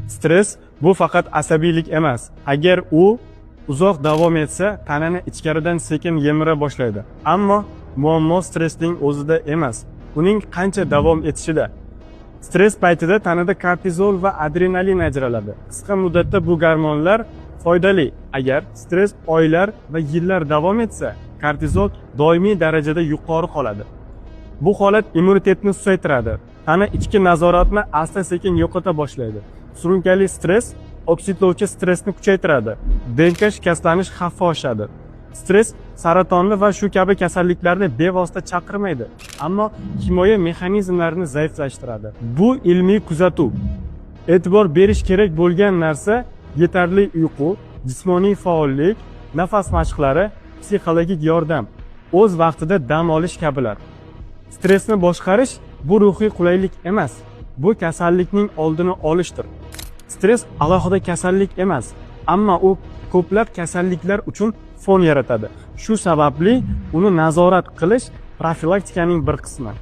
Stress bu faqat asabiylik emas. Agar u uzoq davom etsa, tanani ichkaridan sekin yemira boshlaydi. Ammo muammo stressning o'zida emas, uning qancha davom etishida. Stress paytida tanada kortizol va adrenalin ajraladi. Qisqa muddatda bu gormonlar foydali. Agar stress oylar va yillar davom etsa, kortizol doimiy darajada yuqori qoladi. Bu holat immunitetni susaytiradi. Tana ichki nazoratni asta-sekin yo'qota boshlaydi. Surunkali stress oksidlovchi stressni kuchaytiradi. DNK shikastlanish xavfi oshadi. Stress saratonni va shu kabi kasalliklarni bevosita chaqirmaydi, ammo himoya mexanizmlarini zaiflashtiradi. Bu ilmiy kuzatuv. E'tibor berish kerak bo'lgan narsa yetarli uyqu, jismoniy faollik, nafas mashqlari, psixologik yordam, o'z vaqtida dam olish kabilar. Stressni boshqarish bu ruhiy qulaylik emas, bu kasallikning oldini olishdir. Stress alohida kasallik emas, ammo u ko'plab kasalliklar uchun fon yaratadi. Shu sababli uni nazorat qilish profilaktikaning bir qismi.